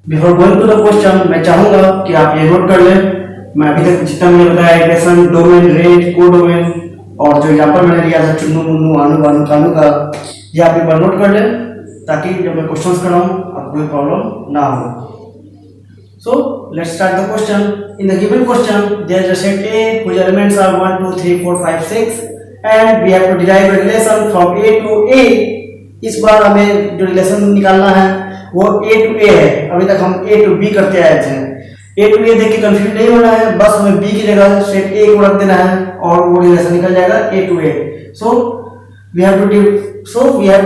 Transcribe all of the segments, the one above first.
Before going to the question मैं चाहूंगा कि आप ये नोट कर लें। मैं अभी तक जितना मैंने बताया इक्वेशन, डोमेन, रेंज, कोडोमेन और जो एग्जांपल मैंने दिया था चुन्नू मुन्नू आनू बानू कानू का, ये आप एक बार नोट कर लें ताकि जब मैं क्वेश्चंस कराऊं आपको कोई प्रॉब्लम ना हो। So let's start the question. In the given question, there is a set A whose elements are 1, 2, 3, 4, 5, 6, and we have to derive a relation from A to A. इस बार हमें जो रिलेशन निकालना है वो A to A है। अभी तक हम A to B करते आए थे। A to A देख के कंफ्यूज नहीं होना है, बस हमें B की जगह सेट A को रख देना है और वो रिलेशन निकल जाएगा A to A. So we have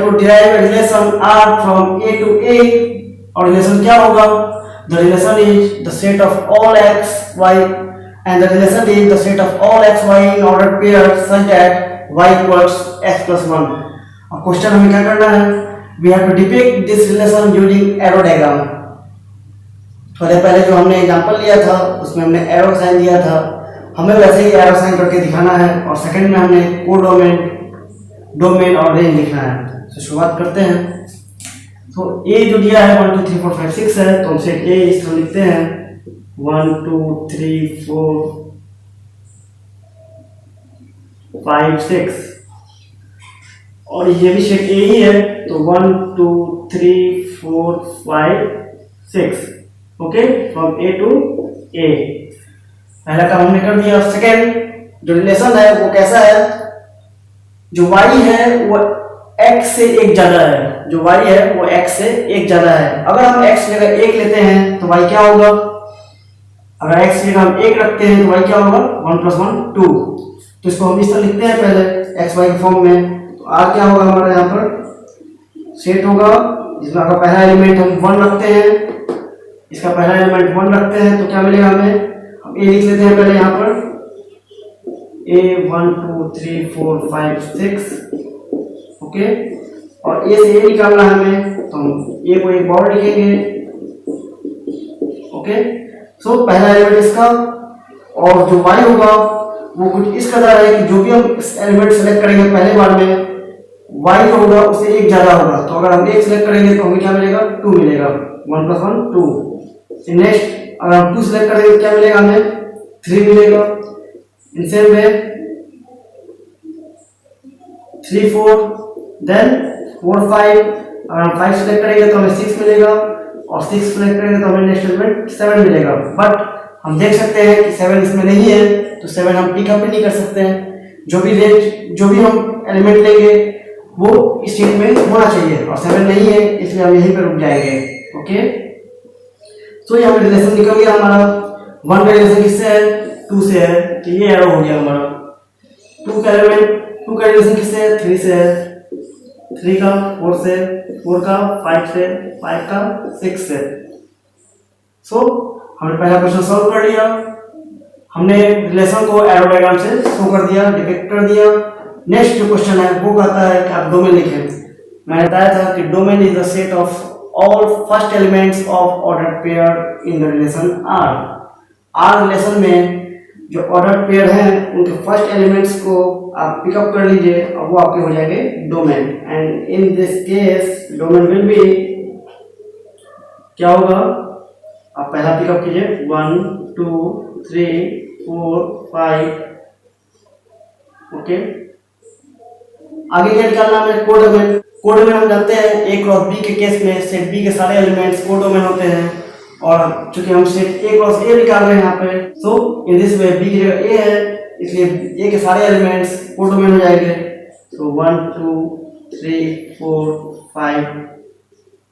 to derive a relation R from A to A. और रिलेशन क्या होगा? The relation is the set of all x, y, and the relation is the set of all x, y in ordered pairs such that y equals x plus 1. अब question हमें क्या करना है? We have to depict this relation using arrow diagram. थोड़े पहले जो हमने example लिया था उसमें हमने एरो साइन दिया था, हमें वैसे ही एरो साइन करके दिखाना है। और सेकंड में हमने कोडोमेन, डोमेन और रेंज लिखना है। तो शुरुआत करते हैं। तो A जो दिया है 1 2 3 4 5 6 है, तो हम सेट A इस तरह लिखते हैं 1 2 3 4 5 6, और ये भी सेट A ही है, तो 1 2 3 4 5 6, okay, from A to A। पहला काम हमने कर दिया। सेकेंड जो रिलेशन है वो कैसा है? जो y है वो x से एक ज्यादा है, जो y है वो x से एक ज्यादा है। अगर हम x की जगह 1 लेते हैं तो y क्या होगा? अगर x की जगह हम 1 रखते हैं तो y क्या होगा? 1 + 1 2। तो इसको हम इस तरह लिखते हैं पहले x y के फॉर्म में। तो r क्या होगा हमारा? यहाँ पर सेट होगा जिसमें अगर पहला एलिमेंट हम 1 रखते हैं, इसका पहला एलिमेंट 1 रखते हैं तो क्या मिलेगा हमें? हम a लिख लेते हैं पहले यहाँ पर a 1 2 3 4 5 6, ओके। और ए से ए निकालना है हमें, तो हम ए को एक बार लिखेंगे, ओके। सो पहला एलिमेंट इसका, और जो y होगा वो कुछ इस कदर है कि जो भी हम इस एलिमेंट सेलेक्ट करेंगे पहले बार में, y जो होगा उससे एक ज्यादा होगा। तो अगर हम एक सेलेक्ट करेंगे तो हमें क्या मिलेगा? 2 मिलेगा, 1 + 1 2। नेक्स्ट अगर हम 2 सेलेक्ट करेंगे तो क्या मिलेगा हमें? 3 मिलेगा। इन सेम में 3 4, देन 4 5, अगर हम 5 सेलेक्ट करेंगे तो हमें 6 मिलेगा, और 6 सेलेक्ट करेंगे तो हमें नेक्स्ट एलिमेंट 7 मिलेगा। बट हम देख सकते हैं कि 7 इसमें नहीं है, तो 7 हम पिकअप नहीं कर सकते हैं। जो भी हम एलिमेंट लेंगे वो इस स्टेट में होना चाहिए, और 7 नहीं है इसलिए हम यहीं पर रुक जाएंगे, ओके। तो यहाँ पे रिलेशन निकल गया हमारा। 1 का रिलेशन किससे है? 2 से है, तो ये एरो हो गया हमारा। 2 का रिलेशन किससे है? 3 से है, 3 का 4 से, 4 का 5 से, 5 का 6 से। सो हमने पहला क्वेश्चन सॉल्व कर लिया। हमने रिलेशन को एरो डायग्राम से शो कर दिया, डिपिक्ट कर दिया। नेक्स्ट जो क्वेश्चन है वो कहता है कि आप डोमेन लिखें। मैंने बताया था कि domain is the set of all first elements of ordered pair in the relation R। R relation में जो ऑर्डर्ड पेयर हैं उनके फर्स्ट एलिमेंट्स को आप पिकअप कर लीजिए और वो आपके हो जाएंगे domain. And in this case domain will be, क्या होगा? आप पहला पिकअप कीजिए 1 2 3 4 5, ओके। आगे क्या निकालना है? कोडोमेन। कोडोमेन हम जानते हैं A क्रॉस B के केस में सेट B के सारे एलिमेंट्स कोडोमेन होते हैं, और चूंकि हम सेट A क्रॉस A निकाल रहे हैं यहाँ पे, सो इन दिस वे B की जगह A है इसलिए A के सारे एलिमेंट्स कोडोमेन हो जाएंगे। So 1 2 3 4 5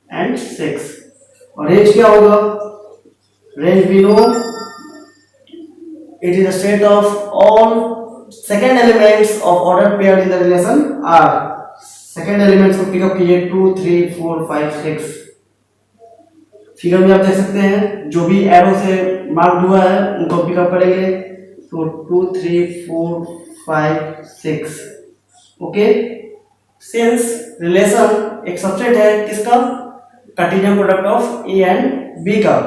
and 6। और रेंज क्या होगा? Range we know it is a set of all second elements of order pair in the relation R। Second elements को पिकअप कीजिए 2 3 4 5 6। फिगर में आप देख सकते हैं जो भी एरो से मार्क हुआ है उनको पिकअप करेंगे, तो 2 3 4 5 6, ओके। सिंस रिलेशन एक सबसेट है किसका? Cartesian product of A and B का,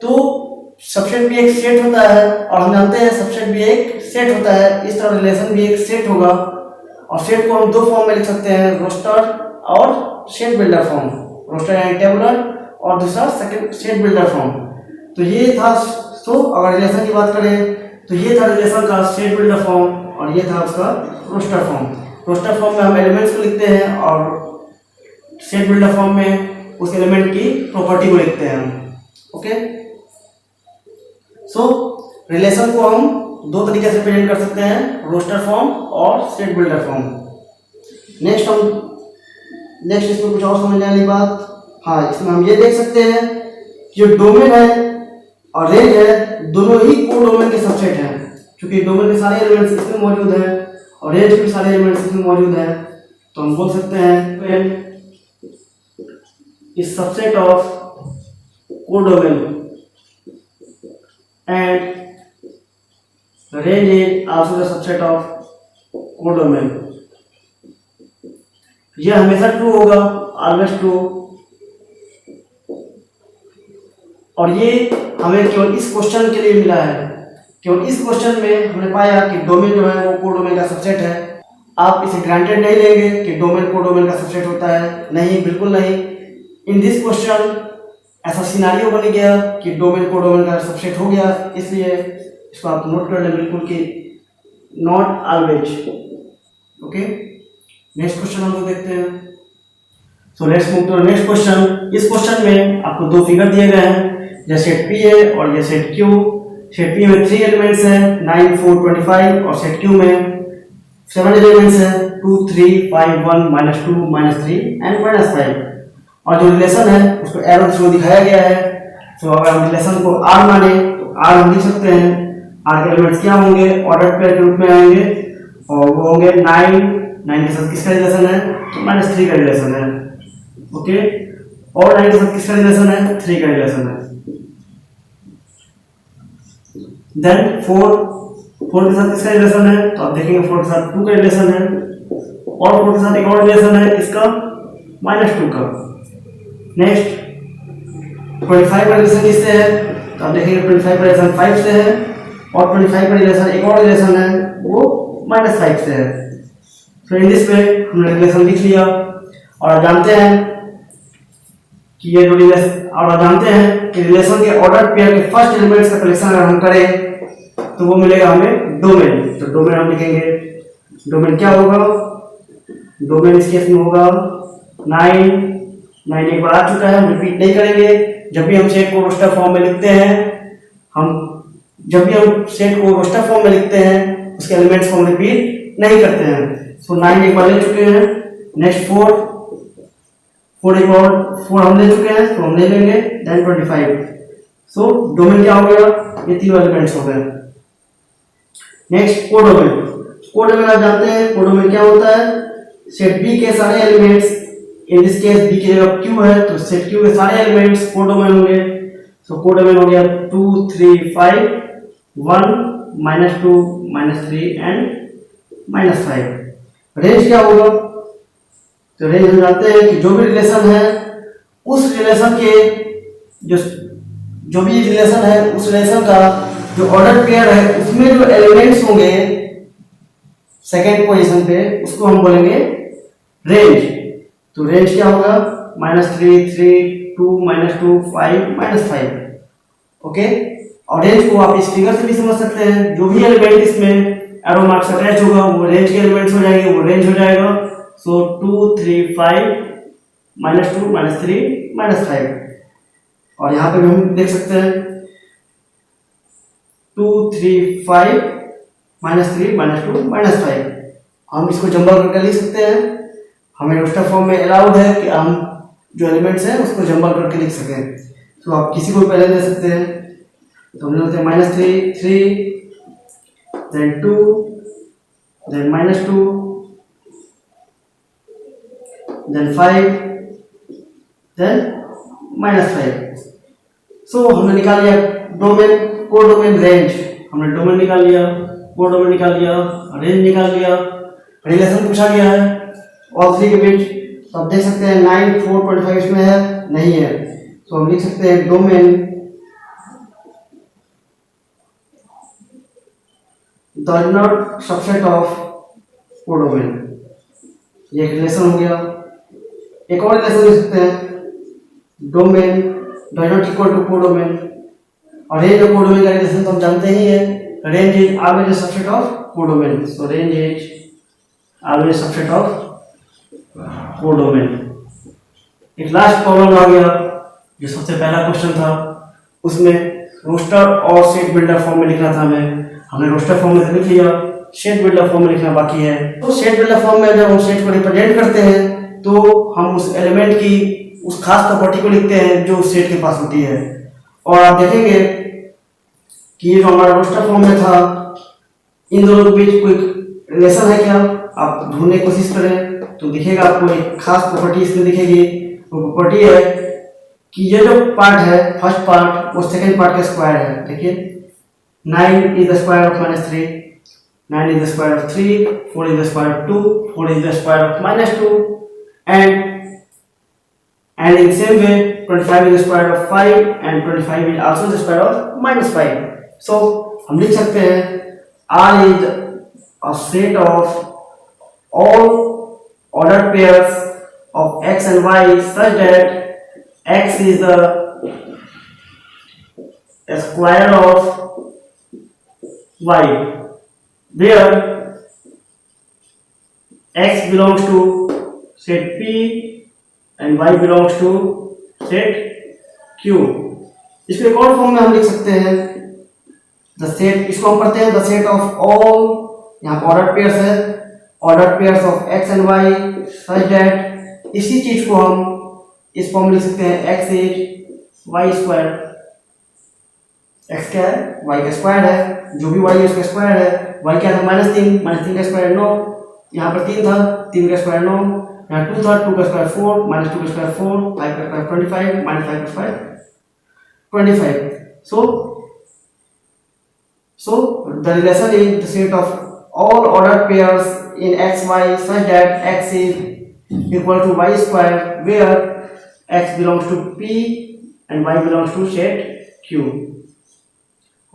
तो सबसेट भी एक सेट होता है, और हम जानते हैं सबसेट भी एक सेट होता है। इस तरह रिलेशन भी एक सेट होगा, और सेट को हम 2 फॉर्म में लिख सकते हैं, रोस्टर और सेट बिल्डर फॉर्म। रोस्टर यानी टेबुलर और दूसरा सेकंड स्टेट बिल्डर फॉर्म। तो ये था, तो अगर रिलेशन की बात करें तो ये था रिलेशन का स्टेट बिल्डर फॉर्म और ये था उसका रोस्टर फॉर्म। रोस्टर फॉर्म में हम एलिमेंट्स को लिखते हैं और स्टेट बिल्डर फॉर्म में उस एलिमेंट की प्रॉपर्टी को लिखते हैं हम। ओके, सो रिलेशन को हम दो तरीके से प्रेजेंट कर सकते हैं, रोस्टर फॉर्म और स्टेट बिल्डर फॉर्म। नेक्स्ट इसमें कुछ और समझने वाली बात, हाँ इसमें हम ये देख सकते हैं कि जो डोमेन है और रेंज है दोनों ही कोडोमेन के सबसेट हैं, क्योंकि डोमेन के सारे एलिमेंट्स इसमें मौजूद हैं और रेंज के सारे एलिमेंट्स इसमें मौजूद हैं। तो हम बोल सकते हैं इस subset of codomain and range is also the subset of codomain। यह हमेशा ट्रू होगा, ऑलवेज ट्रू। और ये हमें केवल इस क्वेश्चन के लिए मिला है, केवल इस क्वेश्चन में हमने पाया कि डोमेन जो है वो कोडोमेन का सबसेट है। आप इसे ग्रांटेड नहीं लेंगे कि डोमेन कोडोमेन का सबसेट होता है, नहीं, बिल्कुल नहीं। इन दिस क्वेश्चन ऐसा सिनारियो बन गया कि डोमेन कोडोमेन का सबसेट हो गया, इसलिए इसको आप नोट कर लें बिल्कुल कि not always. Okay, next question हम लोग देखते हैं। So let's move to next question. इस क्वेश्चन में आपको दो फिगर दिए गए हैं, जैसे सेट पी है और ये सेट क्यू। सेट पी में 3 एलिमेंट्स हैं 9, 4, 25 और सेट क्यू में 7 एलिमेंट्स हैं 2, 3, 5, 1, -2, -3 एंड -5। और जो रिलेशन है उसको एरो थ्रू दिखाया गया है। तो अगर हम रिलेशन को आर माने तो आर हम लिख सकते हैं। आर के एलिमेंट्स क्या होंगे, ऑर्डर पेयर के रूप में आएंगे और वो होंगे 9 के साथ किसका रिलेशन है, तो -3 का रिलेशन है। ओके, और 9 के साथ किसका रिलेशन है, 3 का रिलेशन है। देन 4 के साथ किसका रिलेशन है, तो आप देखेंगे 4 के साथ 2 का रिलेशन है और 4 के साथ एक और रिलेशन है इसका -2 का। नेक्स्ट 25 का रिलेशन किससे है, तो आप देखेंगे 25 का रिलेशन 5 से है और 25 का रिलेशन एक और रिलेशन है वो -5 से है। तो इन दिस वे हमने रिलेशन लिख लिया और आप जानते हैं कि ये जो रिलेशन, और आप जानते हैं कि रिलेशन के ऑर्डर पेयर के फर्स्ट एलिमेंट्स का कलेक्शन अगर हम करें तो वो मिलेगा हमें डोमेन। तो डोमेन हम लिखेंगे, डोमेन क्या होगा, डोमेन इस केस में होगा 9 एक बार आ चुका है, हम रिपीट नहीं करेंगे। जब भी हम सेट को रोस्टर फॉर्म में लिखते हैं, जब भी हम सेट को रोस्टर फॉर्म में लिखते हैं उसके एलिमेंट्स को हम रिपीट नहीं करते हैं। सो 9 एक बार ले चुके हैं, नेक्स्ट 4 एक और 4 हम ले चुके हैं तो हम ले लेंगे, देन 25। सो डोमेन क्या हो गया, ये तीनों एलिमेंट्स हो गए। Next codomain. कोडोमेन आप जानते हैं कोडोमेन क्या होता है, सेट बी के सारे elements, in this case B की जगह क्यू है तो सेट क्यू के सारे एलिमेंट्स कोडोमेन होंगे। सो कोडोमेन हो गया 2, 3, 5, 1, -2, -3 एंड -5। रेंज क्या होगा, तो रेंज हम जानते हैं कि जो भी रिलेशन है उस रिलेशन के जो भी रिलेशन है उस रिलेशन का जो ऑर्डर पेयर है उसमें जो एलिमेंट्स होंगे सेकेंड पोजीशन पे उसको हम बोलेंगे रेंज। तो रेंज क्या होगा, -3, 3, 2, -2, 5, -5। ओके, और रेंज को आप इस फिगर से भी समझ सकते हैं, जो भी एलिमेंट इसमें एरो मार्क्स अटैच होगा वो रेंज के एलिमेंट्स हो जाएंगे, वो रेंज हो जाएगा। सो 2, 3, 5, -2, -3, -5। और यहाँ पे भी हम देख सकते हैं 2, 3, 5, -3, -2, -5। हम इसको जंबल करके लिख सकते हैं। हमें रोस्टर फॉर्म में अलाउड है कि हम जो एलिमेंट्स हैं उसको जंबल करके लिख सकें। तो आप किसी को पहले ले सकते हैं, तो हम लेते हैं -3, 3, then 2, then -2, then 5, then -5। सो हमने निकाल लिया डोमेन, कोडोमेन, रेंज। हमने डोमेन निकाल लिया, कोडोमेन निकाल लिया, रेंज निकाल लिया, रिलेशन पूछा गया है ऑल थ्री के बीच। तो आप देख सकते हैं 9, 4, 25 इसमें है, नहीं है। तो हम लिख सकते हैं domain does not subset of codomain. ये एक रिलेशन हो गया। एक और रिलेशन लिख सकते हैं domain does not equal to codomain. और रेंज ऑफ कोडोमेन का रिलेशन तो हम जानते ही है, range is always subset of codomain. So range is always subset of codomain. एक लास्ट प्रॉब्लम आ गया जो सबसे पहला क्वेश्चन था, उसमें रोस्टर और सेट बिल्डर फॉर्म में लिखना था हमें। हमने रोस्टर फॉर्म में लिख लिया, सेट बिल्डर फॉर्म में लिखना बाकी है। तो सेट बिल्डर फॉर्म में जब हम सेट को रिप्रेजेंट करते हैं तो हम उस एलिमेंट की उस खास प्रॉपर्टी को लिखते हैं जो उस सेट के पास होती है। और आप देखेंगे कि जो हमारा रोस्टर फॉर्म में था, इन दोनों के बीच कोई रिलेशन है क्या, आप ढूंढने की कोशिश करें तो दिखेगा आपको एक खास प्रॉपर्टी इसमें दिखेगी। वो प्रॉपर्टी है कि ये जो पार्ट है फर्स्ट पार्ट वो सेकंड पार्ट का स्क्वायर है। देखिए 9 is the square of -3, 9 is the square of 3, 4 is the square of 2, 4 is the square of -2, and in same way 25 is the square of 5 and 25 is also the square of -5. So हम लिख सकते हैं R is a set of all ordered pairs of x and y such that x is the square of y, where x belongs to set P and y belongs to set Q। इसको एक और form में हम लिख सकते हैं the set, इसको हम पढ़ते हैं द सेट ऑफ ऑल, यहाँ पर ऑर्डर पेयर्स है, order pairs of x and y such that, इसी चीज को हम इस फॉर्म में लिख सकते हैं x is y square. x क्या है, y का स्क्वायर है, जो भी y है उसका स्क्वायर है। y क्या था -3, -3 का स्क्वायर 9, यहाँ पर 3 था, 3 का स्क्वायर 9, यहाँ 2 था, 2 का स्क्वायर 4, -2 का स्क्वायर 4, 5 का स्क्वायर 25, -5 का square 25। So the relation is the set of all ordered pairs in x y such that x is equal to y square where x belongs to P and y belongs to set Q।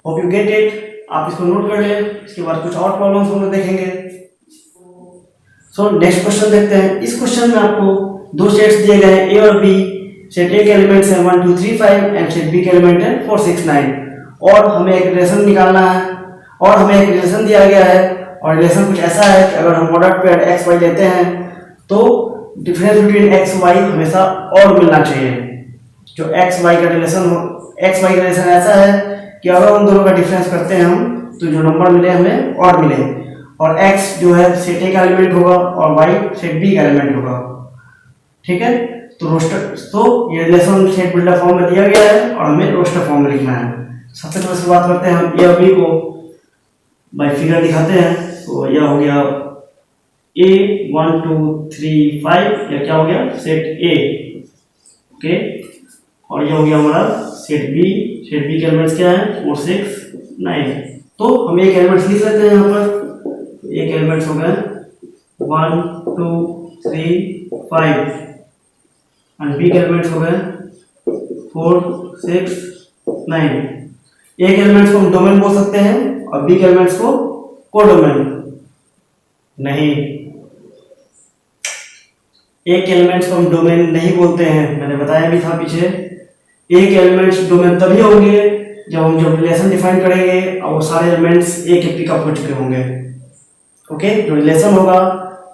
Hope you get it। आप इसको note कर लें, इसके बाद कुछ और problems हम लोग देखेंगे। सो नेक्स्ट क्वेश्चन देखते हैं। इस क्वेश्चन में आपको दो सेट्स दिए गए हैं ए और बी। सेट ए के एलिमेंट्स हैं 1 2 3 5 एंड सेट बी के एलिमेंट है 4 6 9, और हमें एक रिलेशन निकालना है। और हमें एक रिलेशन दिया गया है, और रिलेशन कुछ ऐसा है कि अगर हम ऑर्डर पेयर एक्स वाई लेते हैं तो डिफरेंस बिटवीन एक्स वाई हमेशा और मिलना चाहिए। जो एक्स वाई का रिलेशन हो, एक्स वाई का रिलेशन ऐसा है कि अगर उन दोनों का डिफरेंस करते हैं हम तो जो नंबर मिले हमें और मिले, और x जो है सेट ए का एलिमेंट होगा और y सेट बी का एलिमेंट होगा। ठीक है, तो रोस्टर, तो ये रिलेशन सेट बिल्डर फॉर्म में दिया गया है और हमें रोस्टर फॉर्म में लिखना है। सबसे पहले शुरुआत करते हैं हम ए और बी को बाय फिगर दिखाते हैं। तो यह हो गया a 1 2 3 5, यह क्या हो गया सेट ए, ओके। और यह हो गया हमारा सेट बी। सेट बी के एलिमेंट्स क्या है 4 6 9। तो हम एक एलिमेंट्स लिख लेते हैं यहाँ पर। एक एलिमेंट्स हो गए 1 2 3 5 एंड बी के एलिमेंट्स हो गए 4 6 9। एक एलिमेंट्स को हम डोमेन बोल सकते हैं और बी के एलिमेंट्स को कोडोमेन नहीं। एक एलिमेंट्स को हम डोमेन नहीं बोलते हैं, मैंने बताया भी था पीछे। एक एलिमेंट्स डोमेन तभी होंगे जब हम जो रिलेशन डिफाइन करेंगे और वो सारे एलिमेंट्स एक एक पिकअप हो चुके होंगे। ओके, जो रिलेशन होगा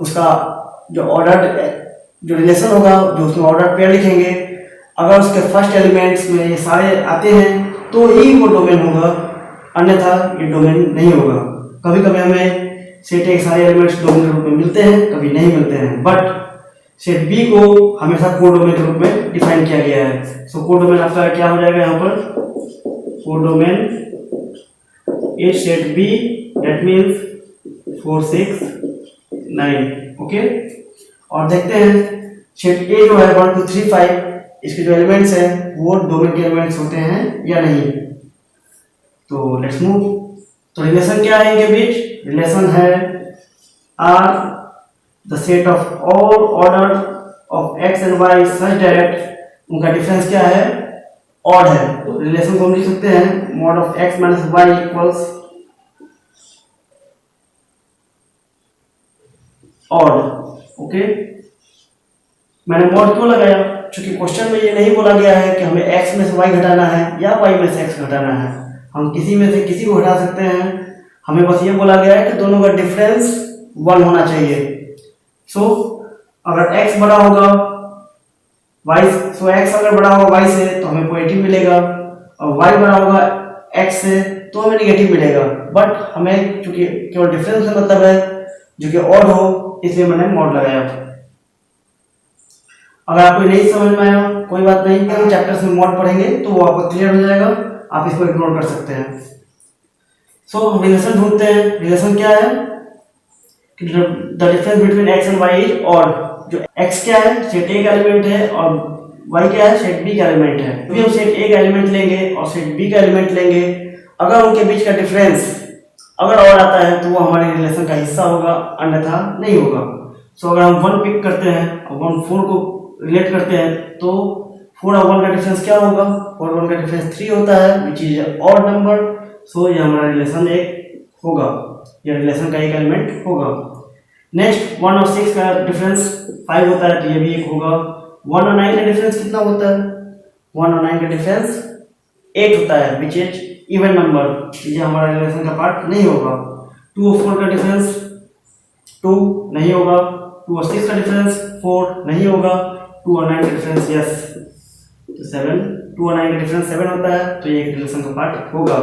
उसका जो रिलेशन होगा, जो उसमें ऑर्डर पेयर लिखेंगे, अगर उसके फर्स्ट एलिमेंट्स में ये सारे आते हैं तो ही वो डोमेन होगा, अन्यथा ये डोमेन नहीं होगा। कभी कभी हमें सेट ए के सारे एलिमेंट्स डोमेन के रूप में मिलते हैं, कभी नहीं मिलते हैं, बट सेट बी को हमेशा कोडोमेन के रूप में डिफाइन किया गया है। सो कोडोमेन आपका क्या हो जाएगा यहाँ पर, codomain is set B, that means 4 6 9। Okay, और देखते हैं सेट ए जो है 1 2 3 5, इसके जो एलिमेंट्स हैं वो डोमेन के एलिमेंट्स होते हैं या नहीं। तो लेट्स मूव। तो रिलेशन क्या है इनके बीच, रिलेशन है R the set of all order of x and y such that, उनका डिफरेंस क्या है, ऑड है। तो रिलेशन को हम लिख सकते हैं mod of x minus y equals odd. Okay, मैंने मॉड क्यों लगाया, चूंकि क्वेश्चन में ये नहीं बोला गया है कि हमें x में से y घटाना है या y में से x घटाना है, हम किसी में से किसी को घटा सकते हैं। हमें बस ये बोला गया है कि दोनों का डिफरेंस 1 होना चाहिए। सो अगर x बड़ा होगा y, x अगर बड़ा होगा y से तो हमें पॉजिटिव मिलेगा, और y बड़ा होगा x से तो हमें नेगेटिव मिलेगा। बट हमें चूंकि केवल डिफरेंस से मतलब है जो कि ऑड हो, इसलिए मैंने मॉड लगाया। अगर आपको नहीं समझ में आया कोई बात नहीं, हम चैप्टर्स में मॉड पढ़ेंगे तो वो आपको क्लियर हो जाएगा, आप इसको इग्नोर कर सकते हैं। सो हम रिलेशन ढूंढते हैं। रिलेशन क्या है कि the difference between x and y is odd. जो x क्या है, सेट A का एलिमेंट है, और y क्या है, सेट B का एलिमेंट है। तो हम सेट A का एलिमेंट लेंगे और सेट B का एलिमेंट लेंगे, अगर उनके बीच का डिफरेंस अगर ऑड आता है तो वो हमारे रिलेशन का हिस्सा होगा, अन्यथा नहीं होगा। सो अगर हम 1 पिक करते हैं और 1 4 को रिलेट करते हैं तो 4 और 1 का डिफरेंस क्या होगा, 4 और 1 का डिफरेंस 3 होता है, विच इज ऑड नंबर। सो ये हमारा रिलेशन एक होगा, ये रिलेशन का एक एलिमेंट होगा। नेक्स्ट 1 और 6 का डिफरेंस 5 होता है, तो ये भी एक होगा। 1 और 9 का डिफरेंस कितना होता है, 1 और 9 का डिफरेंस 8 होता है, विच इज इवन नंबर, ये हमारा रिलेशन का पार्ट नहीं होगा। 2 और 4 का डिफरेंस 2 नहीं होगा, 2 और 6 का डिफरेंस 4 नहीं होगा, 2 और 9 का डिफरेंस यस तो 7, 2 और 9 का डिफरेंस 7 होता है, तो ये एक रिलेशन का पार्ट होगा।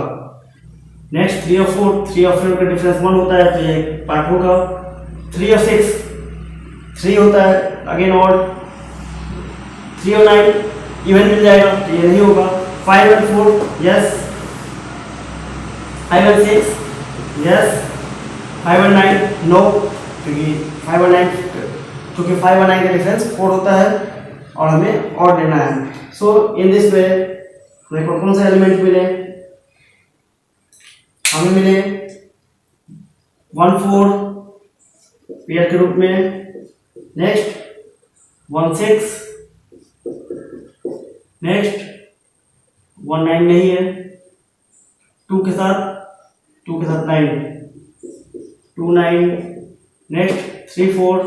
नेक्स्ट 3 और 4 का डिफरेंस 1 होता है, तो ये एक पार्ट होगा। 3 और 6 3 होता है, अगेन ऑड। 3 और 9 इवन मिल जाएगा, तो ये नहीं होगा। 5 और 4 यस, 5 और 6 यस, 5 और 9 नो, क्योंकि 5 और 9 क्योंकि 5 और 9 का डिफरेंस 4 होता है और हमें ऑड लेना है। सो इन दिस वे हमें कौन सा एलिमेंट मिले, हमें मिले 1 4 पेयर के रूप में। नेक्स्ट 1 6, नेक्स्ट 1 9 नहीं है, 2 के साथ 9, 2 9, नेक्स्ट 3 4,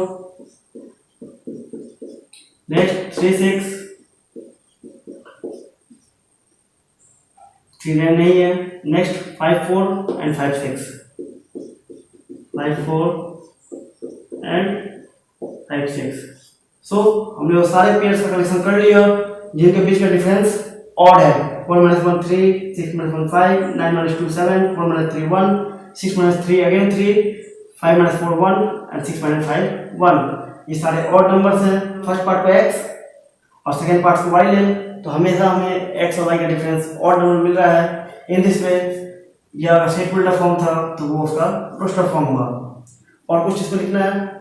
नेक्स्ट 3 6, 3 9 नहीं है, नेक्स्ट 5 4 एंड 5 6, 5 4 एंड 5 6। सो हमने वो सारे पेयर्स का कलेक्शन कर लिया जिनके बीच का डिफरेंस ऑड है। 4 - 1 3, 6 - 1 5, 9 - 2 7, 4 - 3 1, 6 - 3 again 3, 5 - 4 1 and 6 - 5 1। ये सारे ऑड नंबर्स हैं। फर्स्ट पार्ट को x और सेकंड पार्ट को y लें तो हमेशा हमें x और y का डिफरेंस ऑड नंबर मिल रहा है। इन दिस वे यह अगर सेट बिल्डर फॉर्म था तो वो उसका रोस्टर फॉर्म हुआ। और कुछ इसको लिखना है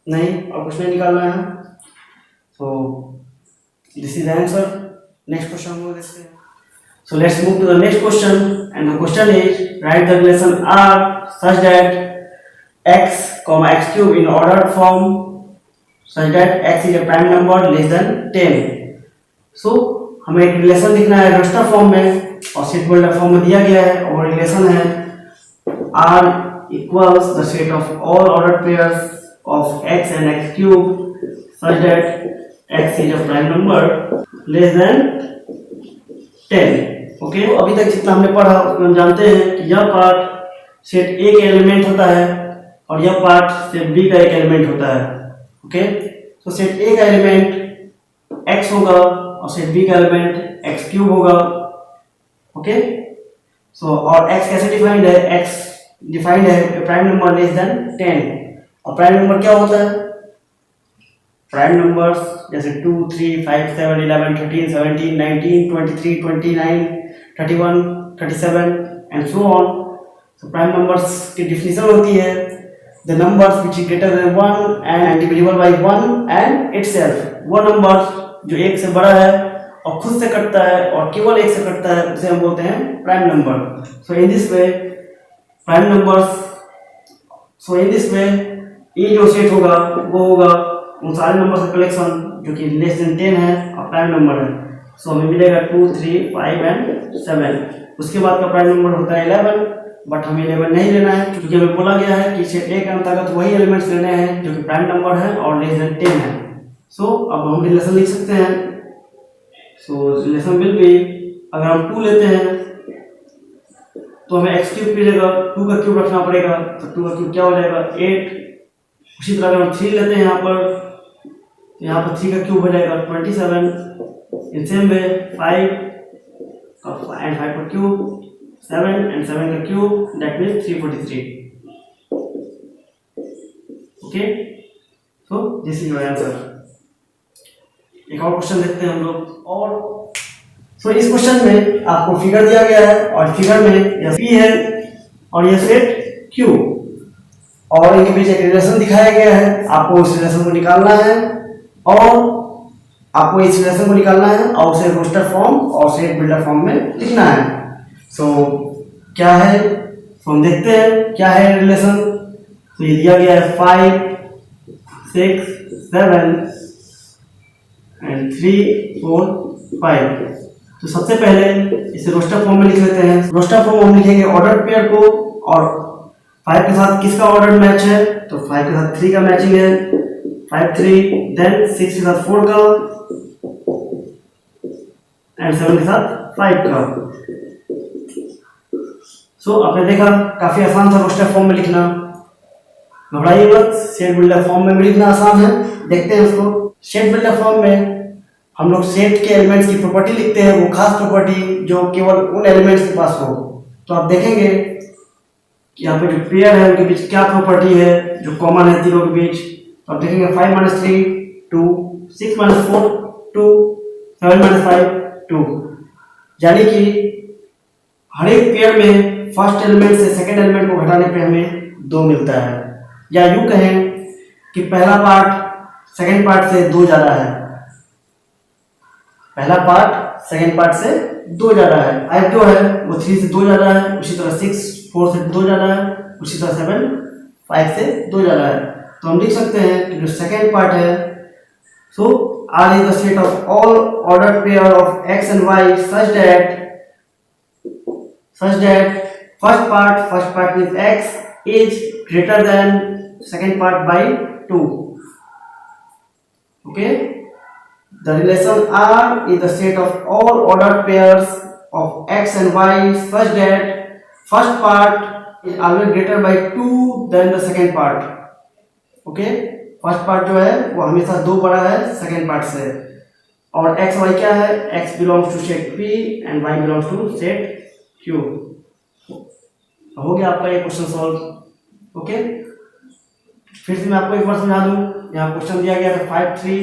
नहीं, और कुछ नहीं निकालना है। So this is answer. Next question हम लोग देखते हैं। So let's move to the next question, and the question is write the relation R such that x, x cube in ordered form such that x is a prime number less than 10. So हमें एक relation लिखना है roster form में और set builder form में दिया गया है, और रिलेशन है R equals the set of all ordered pairs of x and x cube such that x is a prime number less than 10. Okay, तो अभी तक जितना हमने पढ़ा उसमें हम जानते हैं कि यह पार्ट सेट A का एलिमेंट होता है और यह पार्ट सेट B का एक एलिमेंट होता है। ओके, तो सेट A का एलिमेंट x होगा और सेट B का एलिमेंट x क्यूब होगा। ओके, सो और x कैसे डिफाइंड है, x डिफाइंड है प्राइम नंबर लेस देन 10। और प्राइम नंबर क्या होता है, प्राइम नंबर्स जैसे 2 3 5 7 11 13 17 19 23 29 31 37 एंड सो ऑन। तो प्राइम नंबर्स की डेफिनेशन होती है the numbers which is greater then 1 and divisible by 1 and itself. वो नंबर जो 1 से बड़ा है और खुद से कटता है और केवल 1 से कटता है उसे हम बोलते हैं prime number. So in this way prime numbers, so in this way ये जो सेट होगा वो होगा उन सारे नंबर का कलेक्शन जो कि लेस देन 10 है और प्राइम नंबर है। सो हमें मिलेगा 2 3 5 एंड 7। उसके बाद का प्राइम नंबर होता है 11, बट हमें 11 नहीं लेना है क्योंकि हमें बोला गया है कि सेट A के अंतर्गत वही एलिमेंट्स लेने हैं जो कि प्राइम नंबर है और लेस देन 10 है। सो अब हम रिलेशन लिख सकते हैं। सो रिलेशन विल बी, अगर हम 2 लेते हैं तो हमें x क्यूब मिलेगा, 2 का क्यूब रखना पड़ेगा, तो 2 का क्यूब क्या हो जाएगा 8। उसी तरह अगर हम 3 लेते हैं यहाँ पर, तो यहाँ पर 3 का क्यूब हो जाएगा 27। इन सेम वे 5 एंड 5 का क्यूब 7 एंड 7 का cube, that means 343। Okay, so this is your answer. एक और क्वेश्चन देखते हैं हम लोग। और सो इस क्वेश्चन में आपको फिगर दिया गया है और फिगर में यह P है और यह सेट Q और इनके बीच एक रिलेशन दिखाया गया है। आपको उस रिलेशन को निकालना है और उसे रोस्टर फॉर्म और सेट बिल्डर फॉर्म में लिखना है। सो क्या है, तो हम देखते हैं क्या है रिलेशन। तो ये दिया गया है 5 6 7 एंड 3 4 5। तो सबसे पहले इसे रोस्टर फॉर्म में लिख लेते हैं। रोस्टर फॉर्म हम लिखेंगे ऑर्डर पेयर को, और 5 के साथ किसका ऑर्डर मैच है, तो 5 के साथ 3 का मैचिंग है, 5 3, देन 6 के साथ 4 का एंड 7 के साथ 5 का। सो आपने देखा काफी आसान था रोस्टर फॉर्म में लिखना, घबराइए मत, सेट बिल्डर फॉर्म में भी लिखना आसान है। देखते हैं उसको। सेट बिल्डर फॉर्म में हम लोग सेट के एलिमेंट्स की प्रॉपर्टी लिखते हैं, वो खास प्रॉपर्टी जो केवल उन एलिमेंट्स के पास हो। तो आप देखेंगे कि यहाँ पे जो पेयर है उनके बीच क्या प्रॉपर्टी है जो कॉमन है तीनों के बीच। तो आप देखेंगे 5 - 3 2, 6 - 4 2, 7 - 5 2, यानी कि हर एक पेयर में फर्स्ट एलिमेंट से सेकेंड एलिमेंट को घटाने पे हमें 2 मिलता है, या यूं कहें कि पहला पार्ट सेकेंड पार्ट से 2 ज्यादा है, पहला पार्ट सेकेंड पार्ट से 2 ज्यादा है। 5 जो है वो 3 से 2 ज्यादा है, उसी तरह 6 4 से 2 ज्यादा है, उसी तरह 7 5 से 2 ज्यादा है। तो हम लिख सकते हैं कि जो सेकेंड पार्ट है, सो R is the set of all ordered pair of x and y such that first part with x is greater than second part by 2. Okay, the relation R is the set of all ordered pairs of x and y such that first part is always greater by 2 than the second part. Okay, first part जो है वो हमेशा 2 बड़ा है second part से, और x y क्या है, x belongs to set P एंड y belongs to set Q। हो गया आपका ये क्वेश्चन सॉल्व। ओके, फिर से मैं आपको एक बार समझा दूं। यहाँ क्वेश्चन दिया गया था 5 3,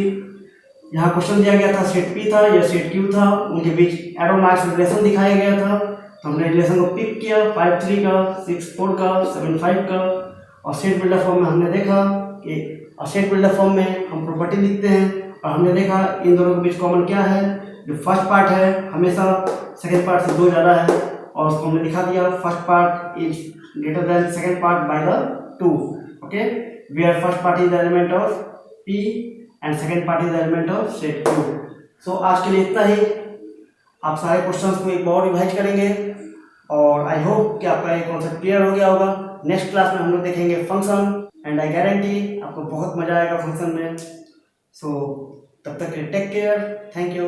यहाँ क्वेश्चन दिया गया था सेट P था या सेट Q था, उनके बीच एरो मार्क्स रिलेशन दिखाया गया था। तो हमने रिलेशन को पिक किया 5 3 का, 6 4 का, 7 5 का, और सेट बिल्डर फॉर्म में हमने देखा कि सेट बिल्डर फॉर्म में हम प्रॉपर्टी लिखते हैं, और हमने देखा इन दोनों के बीच कॉमन क्या है, जो फर्स्ट पार्ट है हमेशा सेकेंड पार्ट से 2 ज्यादा है, और उसको हमने दिखा दिया first part is greater than second part by the 2। Okay, where first part is the element of P and second part is the element of set Q। सो आज के लिए इतना ही। आप सारे क्वेश्चंस को एक बार रिवाइज करेंगे, और आई होप कि आपका ये कॉन्सेप्ट क्लियर हो गया होगा। नेक्स्ट क्लास में हम लोग देखेंगे फंक्शन, एंड आई गारंटी आपको बहुत मजा आएगा फंक्शन में। सो तब तक टेक केयर, थैंक यू।